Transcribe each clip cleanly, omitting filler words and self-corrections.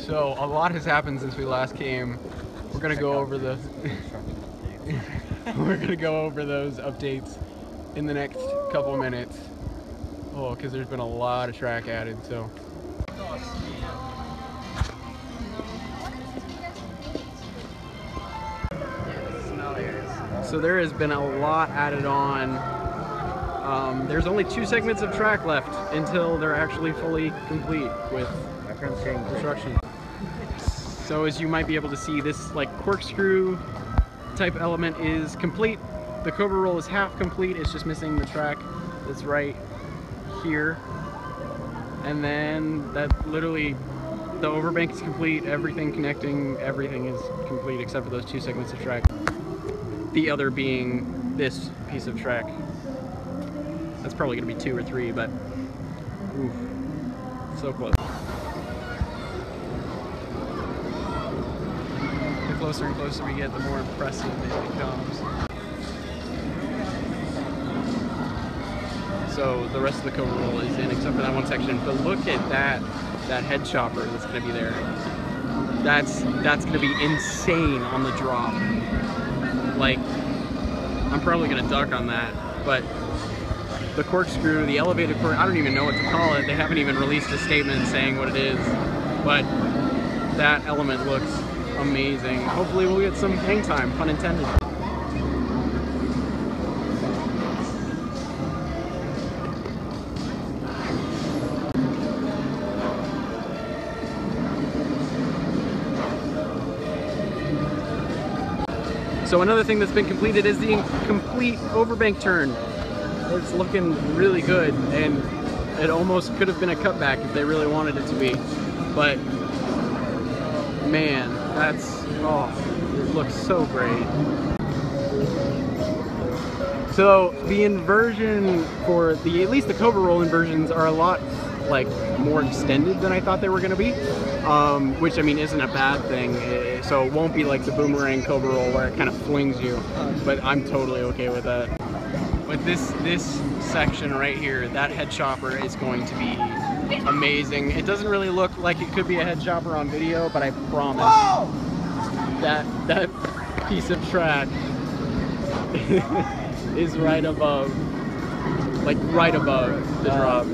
So a lot has happened since we last came. We're gonna go over the we're gonna go over those updates in the next couple minutes. Oh, because there's been a lot of track added, so. So there has been a lot added on. There's only 2 segments of track left until they're actually fully complete with construction. So as you might be able to see, this like corkscrew type element is complete. The Cobra roll is half complete. It's just missing the track that's right here. And then that literally, the overbank is complete. Everything connecting, everything is complete except for those 2 segments of track. The other being this piece of track. That's probably gonna be 2 or 3, but oof, so close. The closer and closer we get, the more impressive it becomes. So the rest of the Cobra roll is in except for that one section. But look at that head chopper that's gonna be there. That's gonna be insane on the drop. Like, I'm probably gonna duck on that, but the corkscrew, the elevated cork, I don't even know what to call it. They haven't even released a statement saying what it is, but that element looks amazing. Hopefully we'll get some hang time, pun intended. So another thing that's been completed is the complete overbank turn. It's looking really good, and it almost could have been a cutback if they really wanted it to be. But man, it looks so great. So the inversion for at least the Cobra roll inversions are a lot like more extended than I thought they were going to be, which I mean isn't a bad thing. So it won't be like the boomerang Cobra roll where it kind of flings you, but I'm totally okay with that. But this section right here, that head chopper is going to be amazing. It doesn't really look like it could be a head chopper on video, but I promise that piece of track is right above the drop.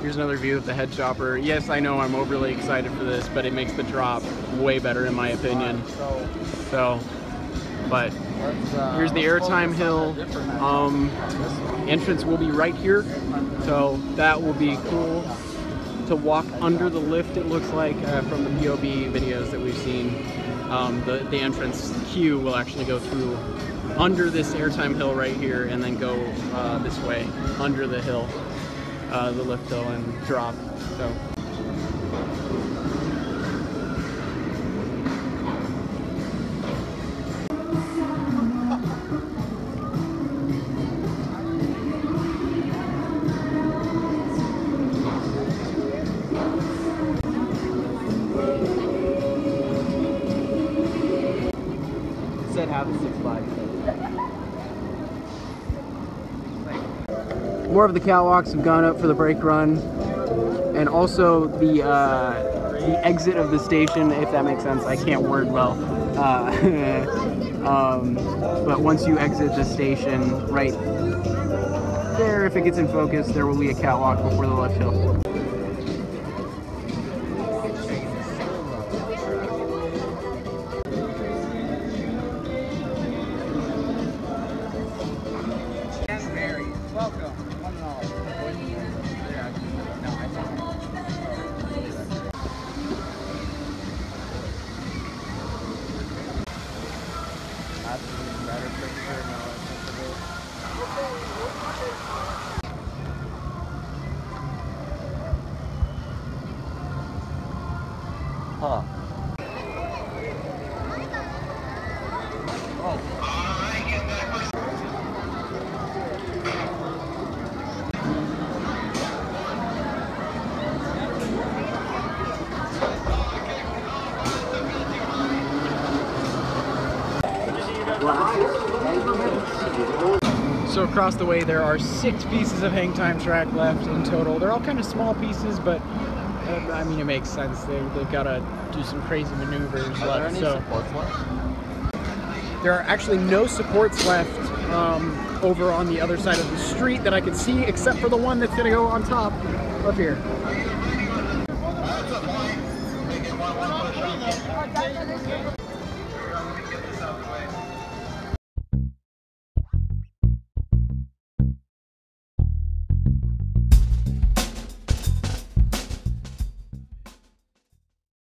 Here's another view of the head chopper. Yes, I know I'm overly excited for this, but it makes the drop way better in my opinion. But here's the airtime hill. Entrance will be right here, so that will be cool to walk under the lift. It looks like from the POV videos that we've seen, the entrance queue will actually go through under this airtime hill right here, and then go this way under the hill. The lift hill and drop. So. Said have a 6x. More of the catwalks have gone up for the brake run, and also the exit of the station, if that makes sense. I can't word well. But once you exit the station, right there, if it gets in focus, there will be a catwalk before the lift hill. Huh. So across the way there are 6 pieces of Hangtime track left in total. They're all kind of small pieces, but I mean, it makes sense. They've got to do some crazy maneuvers left. Are there any supports left? There are actually no supports left over on the other side of the street that I could see, except for the one that's going to go on top up here.